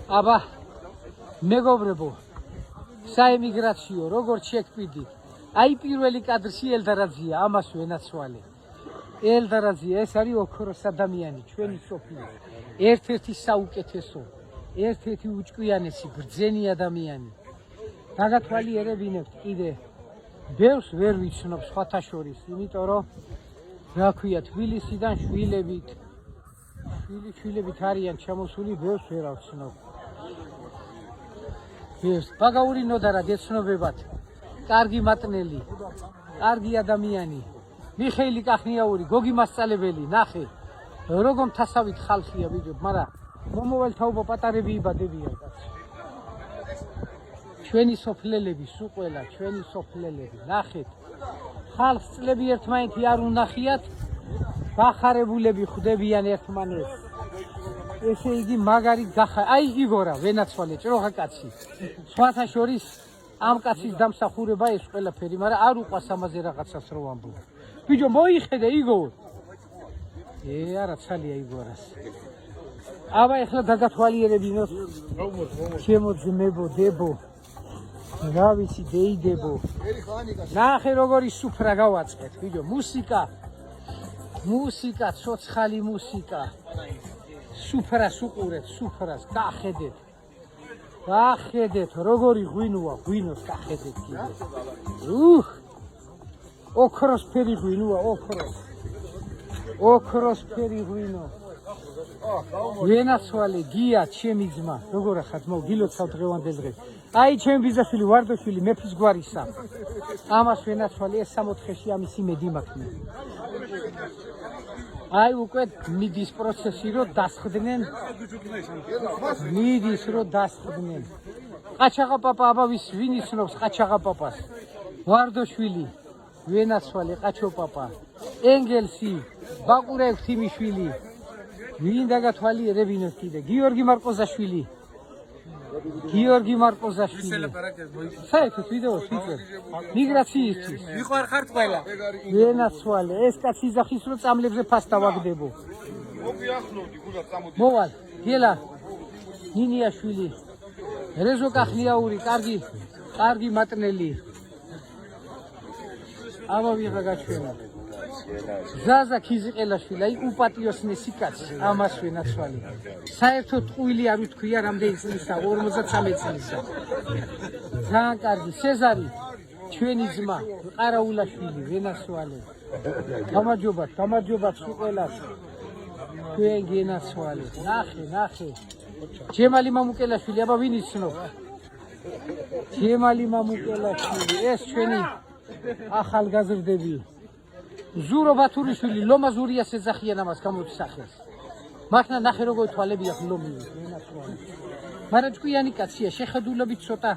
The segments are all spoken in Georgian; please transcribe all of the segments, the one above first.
აბა მეგობრებო საემიგრაციო როგორც შეგვიდით აი პირველი კადრში ელდარაძია ამას ვენაცვალე ელდარაძია ეს არის ოქროს ადამიანი ჩვენი სოფლის ერთ-ერთი საუკეთესო ერთ-ერთი უჭკვიანესი ბრძენი ადამიანი დაგათვალიერებინებთ კიდე ბევრს ვერ ვიცნობ სხვათა შორის იმიტომ რომ რა ქვია თბილისიდან შვილებით არიან ჩამოსული ბევრს ვერ ავცნობ ბევრს ბაგაური ნოდარა გეცნობებათ კარგი მატნელი კარგი ადამიანი მიხეილი კახნიაური გოგი მასწავლებელი ნახე როგორ თასავით ხალხია ბიჭო მაგრამ მომავალ თაობა პატარები იბადებიან კაცი ჩვენი სოფლელები სულ ყველა ჩვენი სოფლელები ნახეთ ხალხს წლები ერთმანეთი არ უნახიათ გახარებულები ხვდებიან ერთმანეთს ესე იგი მაგარი აი იგორა ვენაცვალე ჭროხა კაცი სხვათა შორის ამ კაცის დამსახურება ეს ყველაფერი მაგრამ არ უყვას ამაზე რაღაცას რო ვამბობ ბიჭო მოიხედე იგორ არა ცალია იგორას აბა ეხლა დაგათვალიერებინოთ ჩემო ძმებო დებო რა ვიცი დეიდებო ნახე როგორი სუფრა გავაწყეთ ბიჭო მუსიკა ცოცხალი მუსიკა სუფრას უყურეთ სუფრას გახედეთ როგორი ღვინოს გახედეთ კიდე ოქროსფერი ღვინოა ოქროსფერი ღვინო ვენაცვალე გია ჩემი ძმა როგორ ახათ მოგილოცავ დღევანდელ დღეს აი ჩემი ბიძაშვილი ვარდოშვილი მეფის გვარისა ამას ვენაცვალე ეს 64-ში ამის იმედი მაქვს აი უკვე მიდის პროცესი რომ დასხდნენ ყაჩაღა პაპა აბა ვინ იცნობს ყაჩაღა პაპას ვარდოშვილი ვენაცვალე ყაჩო პაპა ენგელსი ბაყურევ თიმიშვილი ვინ დაგათვალიერებინოთ კიდე გიორგი მარკოზაშვილი საერთოდ ვიდეოს ვიწერ მიგრაციისთვის მიყარ ხართ ყველა ვენაცვალე ეს კაცი იძახის რომ წამლებზე ფასტა ვაგდებო მოვალ გელა ნინიაშვილი რეზო კახნიაური კარგი მატნელი აბა ვიღა გაჩვენა ზაზა ქიზიყელაშვილი აი უპატიოსნესი კაცი ამას ვენაცვალე საერთოდ ტყუილი არ უთქვია რამდენი წლისა 53 წლისა ძალიან კარგი სეზარი ჩვენი ძმა ყარაულაშვილი ვენაცვალე გამარჯობა სულ ყველას ჩვენ გენაცვალე ნახე ჯემალი მამუკელაშვილი აბა ვინ იცნობს ჯემალი მამუკელაშვილი ეს ჩვენი ახალგაზრდები ზურო ბათურიშვილი ლომა ზურიას ეძახიან ამას გამოცახეს მართლა ნახე როგორ თვალები აქვს ლომი მაგრამ ჭკვიანი კაცია შეხედულებით ცოტა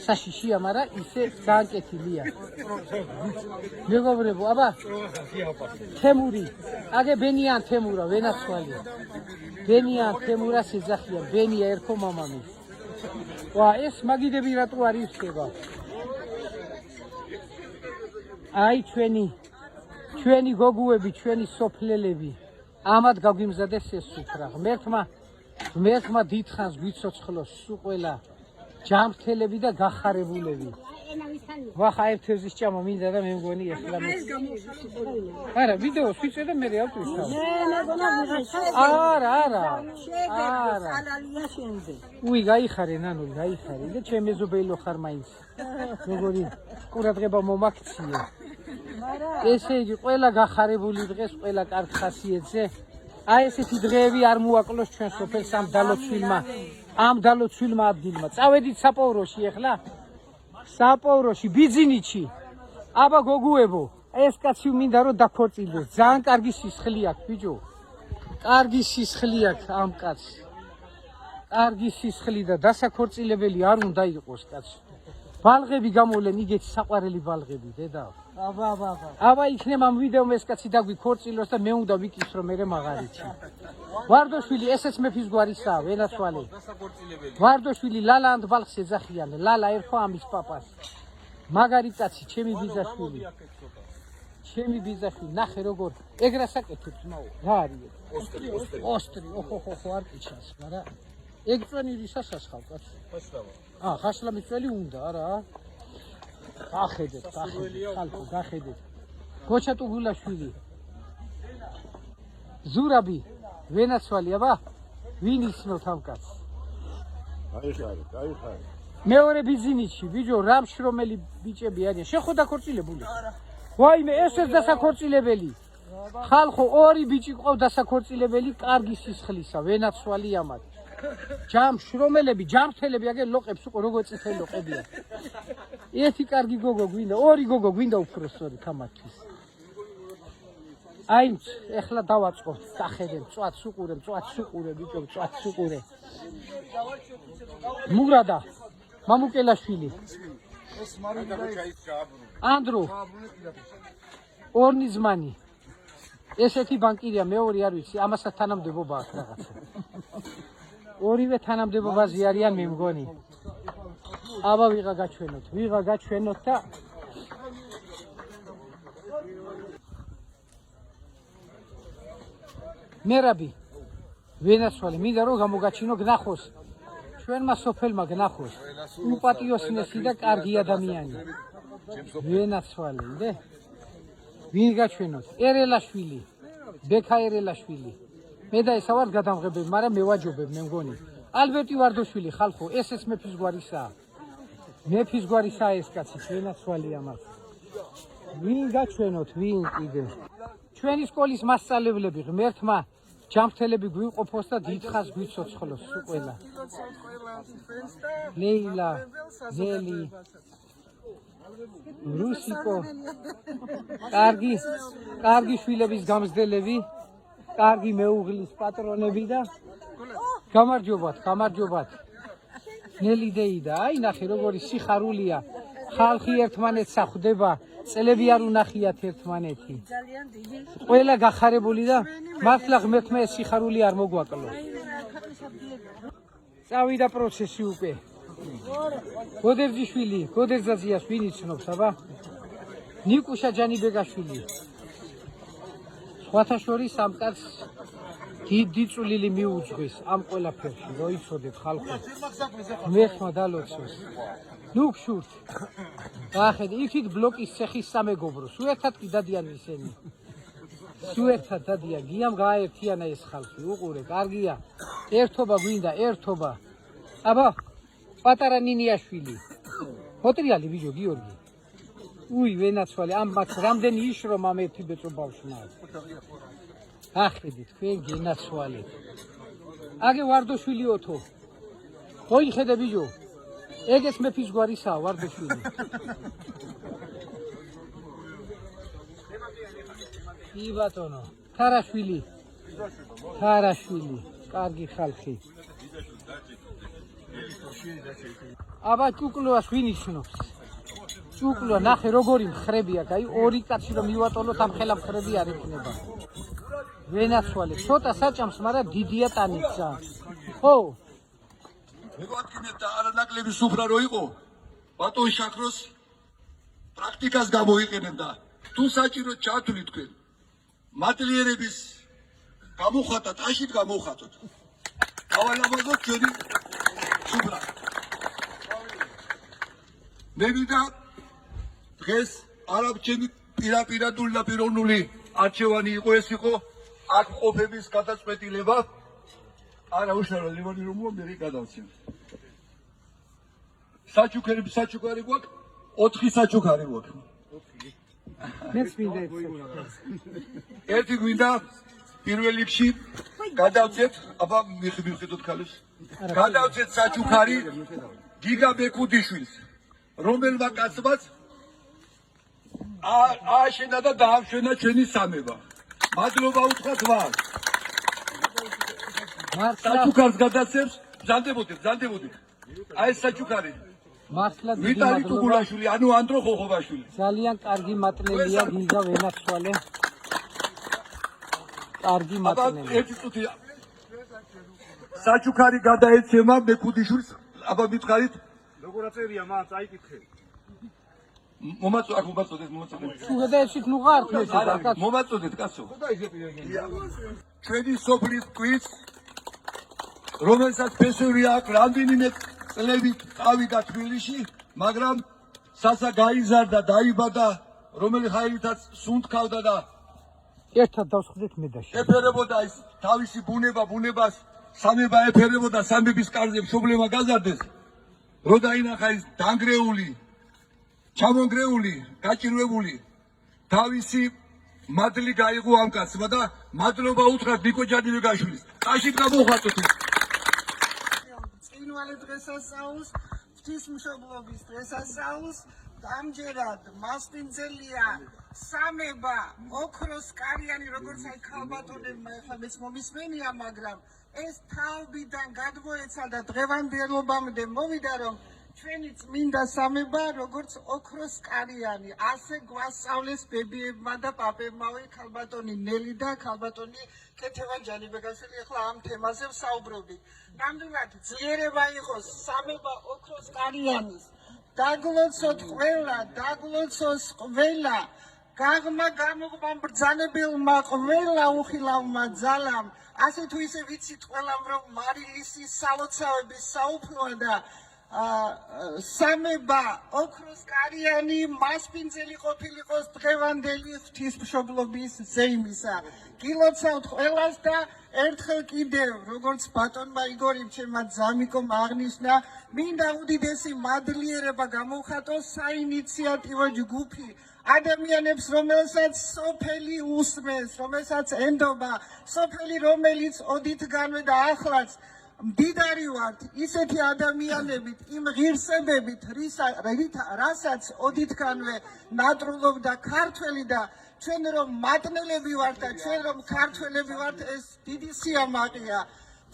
საშიშია მაგრამ ისე ძალიან კეთილია მეგობრებო აბა თემური აგე ბენიან თემურა ვენაცვალე ბენიან თემურას ეძახიან ბენია ერქო მამამის ვა ეს მაგიდები რატო არ იხდება აი ჩვენი გოგუები, ჩვენი სოფლელები, ამად გაგვიმზადეს ეს სუფრა. ღმერთმა დიდხანს გვიცოცხლოს სულ ყველა ჯანმრთელები და გახარებულები. ვახა ერთევის ჭამა მინდა და მე მგონი ეხლა არა, ვიდეოს ვიწერ და მე ავტვისავ. არა. უი, გაიხარე ნანული, გაიხარე და ჩემ ეზობელო ხარ მაინც. როგორი ყურადღება მომაქციე. ესე იგი ყველა გახარებული დღეს ყველა კარგ ხასიათზე აი ესეთი დღეები არ მოაკლოს ჩვენ სოფელს ამ დალოცვილმა ადგილმა წავედით საპოვროში ეხლა საპოვროში ბიძინიჩი აბა გოგუებო ეს კაცი მინდა რომ დაქორწილდეს ძალიან კარგი სისხლი აქვს ბიჭო კარგი სისხლი აქვს ამ კაცს კარგი სისხლი და დასაქორწილებელი არ უნდა იყოს კაცი ბალღები გამოვლენ იგეთი საყვარელი ბალღები დედა აბა იქნება ამ ვიდეომ ეს კაცი დაგვიქორწილოს და მე უნდა ვიკისრო მე მაღარიცი ვარდოშვილი ესეც მეფის გვარისაა ვენაცვალე ვარდოშვილი ლალა ანդ ბალხს ეძახიან ლალა ერქო ამის პაპას მაგარი კაცი ჩემი ბიძაშვილი ნახე როგორ ეგრას აკეთებს მაო რა არის ოსტრი ოხო არ კიჩას მაგრამ ეგ წვენი რისას ასხავ კაცო? ხაშლამის წველი უნდა არა? გახედეთ, ხალხო, გახედეთ. გოჩა ტუგულაშვილი. ზურაბი, ვენაცვალი, აბა? ვინ ისნოთ ამ კაცს? გაიხარე. მეორე ბიზნესში, ბიჭო, რამშრომელი ბიჭები არიან. შეხო დაქორწილებული? არა. ვაიმე, ესეც დასაქორწილებელი. ხალხო, ორი ბიჭი ყავ დასაქორწილებელი, კარგი სისხლისა, ვენაცვალი ამათ. ჯამშრომელები, ჯამრთელები, აგე ლოყებს უყო როგორ წითელი ლოყებია. ერთი კარგი გოგო გვინდა, ორი გოგო გვინდა უფროსწორი თამათთვის. აი, ეხლა დავაწყობთ, დახედე, მწვადს უყურე, ბიჭო, მწვადს უყურე. მურადა, მამუკელაშვილი. ანდრო. ორნიზმანი. ესეთი ბანკირია, მეორე არ ვიცი, ამასაც თანამდებობა აქვს რაღაცა. ორივე თანამდებობაზე არიან მე მგონი. აბა ვიღა გაჩვენოთ და მერაბი ვენაცვალი მინდა რომ გამოგაჩინო გნახოს ჩვენმა სოფელმა გნახოს უპატიოსნესი და კარგი ადამიანი ვენაცვალი ნე ვინ გაჩვენოთ ერელაშვილი ბექა ერელაშვილი მე და ესა ვარ გადამღებები მაგრამ მე ვაჯობებ მე მგონი ალბერტი ვარდოშვილი ხალხო ესეც მეფის გვარისაა ეს კაცი ვენაცვალი ამას ვინ გაჩვენოთ ვინ კიდე ჩვენი სკოლის მასწავლებლები ღმერთმა ჯამრთელები გვიყოფოს და დიდხანს გვიცოცხლოს ყველა ლეილა ზელი რუსიკო კარგი შვილების გამზდელები კარგი მეუღლის პატრონები და გამარჯობათ ნელი დეიდა აი ნახე როგორი სიხარულია ხალხი ერთმანეთს ხვდება წელები არ უნახიათ ერთმანეთი ძალიან დიდი ყველა გახარებული და მართლა ღმერთმა ეს სიხარული არ მოგვაკლოს წავიდა პროცესი უკვე გოდერძიშვილი გოდერძაძიას ვინ იცნობს აბა ნიკუშა ჯანიბეგაშვილი სხვათა შორის ამ კაცს დიდი წვლილი მიუძღვის ამ ყველაფერში რო იცოდეთ ხალხო ღმერთმა დალოცოს ნუ გშურთ ახედე იქით ბლოკის ცეხის სამეგობრო სუერთად კი დადიან ისინი სუერთად დადიან გიამ გააერთიანა ეს ხალხი უყურე კარგია ერთობა გვინდა ერთობა აბა პატარა ნინიაშვილი ფოტრიალი ბიჭო გიორგი უი ვენაცვალი ამ მათ რამდენი იშრომ ამ ერთი ბეწო ბავშვნა ახედე თქვენ გენაცვალი აგე ვარდოშვილი ოთო მოიხედე ბიჭო ეგეც მეფის გვარისაა ვარდოშვილი კი ბატონო თარაშვილი კარგი ხალხი აბა ჭუკლუას ვინ იცნობს ჭუკლუა ნახე როგორი მხრებია გაი ორი კაცი რომ მივატოლოთ ამ ხელა მხრები არ იქნება ვენაცვალი ცოტა საჭამს მაგრამ დიდია ტანიცა ხო მეგოადგინეთ და არანაკლები სუფრა რო იყო ბატონ შაქროს პრაქტიკას გამოიყენებ და თუ საჭიროდ ჩართული თქვენ მატლიერების გამოხატა ტაშით გამოხატოთ გავალაბაზოთ ჩვენი სუფრა მე ვიდა დღეს არაბჩემი პირდაპირ და პიროვნული არჩევანი იყო ეს იყო აქ ყოფების გადაწყვეტილება არა უშუალო ლევანი რომ მე გადავცემ საჩუქარი გვაქვს 4 საჩუქარი გვაქვს მეც მინდა ერთი გვინდა პირველ რიგში გადავცეთ აბა მიხდოთ ქალებს გადავცეთ საჩუქარი გიგა ბეკუდიშვილს რომელმა კაცმაც ააშენა და დაამშვენა ჩვენი სამება მადლობა უთხრათ ვარ საჩუქარს გადაცემს ბრძანდებოდეთ აი ეს საჩუქარი მართლა ვიტალი ტუგულაშვილი ანუ ანდრო ხოხობაშვილი ძალიან კარგი მატნელია გიზა ვენაცვალე კარგი მატნელი ერთი წუთი საჩუქარი გადაეცემა მეკუდიშვილს აბა მითხარით როგორ აწერია მას აიკითხე მომაწოდეთ თუ გადაეცით ნუ ღართ მომაწოდეთ კაცო ჩვენი სოფლის ტყვის რომელსაც ფესვი აქვს რამდენიმე წლებით წავიდა თბილისში, მაგრამ სასა გაიზარდა, დაიბადა, რომელი ხაირითაც სუნთქავდა და ერთად დავსხდით მე და შენ. ეფერებოდა ის თავისი ბუნებას სამება ეფერებოდა სამების კარზე მშობლება გაზარდეს, რო დაინახა ის დანგრეული, ჩამონგრეული, გაჭირვებული, თავისი მადლი გაიღო ამ კაცმა და მადლობა უთხრათ ნიკო ჯანიბეგაშვილის. ტაშით გამოუხატოთ. წინვალე დღესასწაულს, ღვთისმშობლობის დღესასწაულს, ამჯერად მასპინძელია სამება, ოქროს კარიანი, როგორც აი ქალბატონებმა ეხლა მეც მომისმენია, მაგრამ ეს თავიდან გადმოეცა და დღევანდელობამდე მოვიდა, რომ ჩვენი წმინდა სამება, როგორც ოქროს კარიანი, ასე გვასწავლეს ბებიებმა და პაპებმავე ქალბატონი ნელი და ქალბატონი ქეთევან ჯანიბეგაშვილი. ახლა ამ თემაზე ვსაუბრობთ. ნამდვილად ძლიერება იყოს სამება ოქროს კარიანის. დაგლოცოთ ყველა, გაღმა გამოყმა ბრძანებელმა ყველა უხილავმა ძალამ. ასე თუ ისე ვიცით ყველამ, რომ მარილისი სალოცავების საუფლოა და სამება ოქროს კარიანი მასპინძელი ყოფილიყოს დღევანდელი ღვთისმშობლობის ზეიმისა. გილოცავთ ყველას და ერთხელ კიდევ, როგორც ბატონმა იგორიმ ჩემმა ძამიკომ აღნიშნა, მინდა უდიდესი მადლიერება გამოვხატოს საინიციატივო ჯგუფი ადამიანებს, რომელსაც სოფელი უსმენს, რომელსაც ენდობა, სოფელი რომელიც ოდითგანვე და ახლაც მდიდარი ვართ ისეთი ადამიანებით, იმ ღირსებებით, რასაც ოდითგანვე ნატრულობდა ქართველი და ჩვენ რომ მატნელები ვართ და ჩვენ რომ ქართველები ვართ, ეს დიდი სიამაყეა.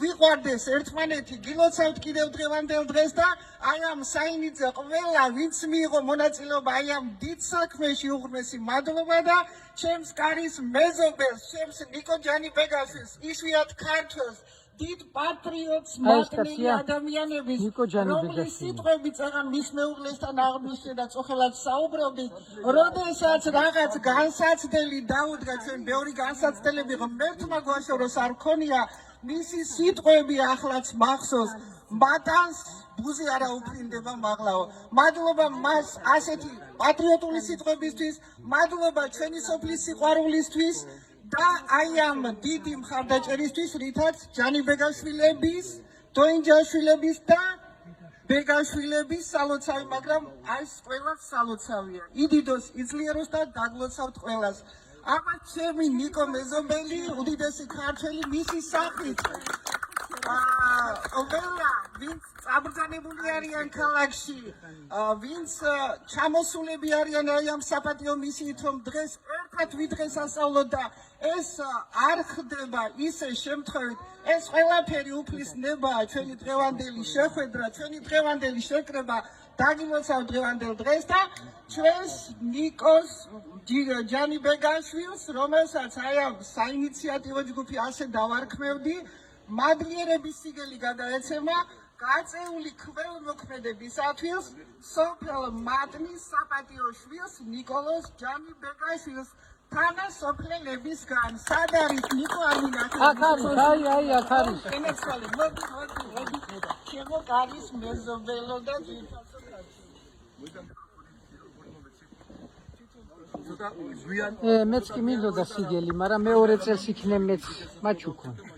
ვიყვარდეს ერთმანეთი, გილოცავთ კიდევ დღევანდელ დღეს და აი ამ საინიძე ყველა, ვინც მიიღო მონაწილეობა აი ამ დიდ საქმეში, უღრმესი მადლობა და ჩემს კარის მეზობელს, ჩემს ნიკო ჯანიბეგაშვილს, იშვიათ ქართველს, დიდ პატრიოტს, მატნილი ადამიანების, რომლის სიტყვები წაღან მის მეუღლესთან აღნიშნე და წოხელად საუბრობდით, როდესაც რაღაც განსაცდელი დაუდგა, ჩვენ ბევრი განსაცდელები ღმერთმა გვაშოროს არ ქონია, მისი სიტყვები ახლაც მახსოვს, მათანს ბუზი არა უფრინდება მაღლაო. მადლობა მას ასეთი პატრიოტული სიტყვებისთვის, მადლობა ჩვენი სოფლის სიყვარულისთვის და აი ამ დიდი მხარდაჭერისთვის, რითაც ჯანიბეგაშვილების, დოინჯაშვილების და ბეგაშვილების სალოცავი, მაგრამ აი ეს ყველას სალოცავია. იდიდოს, იძლიეროს და დაგლოცავთ ყველას. აბა ჩემი ნიკო მეზობელი, უდიდესი ქართველი, მისი სახით. ყველა, ვინც წაბრძანებული არიან ქალაქში, ვინც ჩამოსულები არიან აი ამ საპატიო მისიით, რომ დღეს ერთად ვიდღესასწავლოთ და ეს არ ხდება ისე შემთხვევით, ეს ყველაფერი უფლისნებაა, ჩვენი დღევანდელი შეხვედრა, ჩვენი დღევანდელი შეკრება, დაგილოცავთ დღევანდელ დღეს და ჩვენს ნიკოს ჯანიბეგაშვილს, რომელსაც აი ამ საინიციატივო ჯგუფი ასე დავარქმევდი, მადლიერების სიგელი გადაეცემა გაწეული ქველმოქმედებისათვის სოფელ მატნის საპატიო შვილს ნიკოლოზ ჯანიბეგაშვილს თანასოფლელებისგან. სად არის ნიკო ამინაკი? აქ არის, აი, აქ არის. მოდი, ჩემო კარის მეზობელო და მეც კი მინდოდა სიგელი, მაგრამ მეორე წელს იქნებ მეც მაჩუქონ.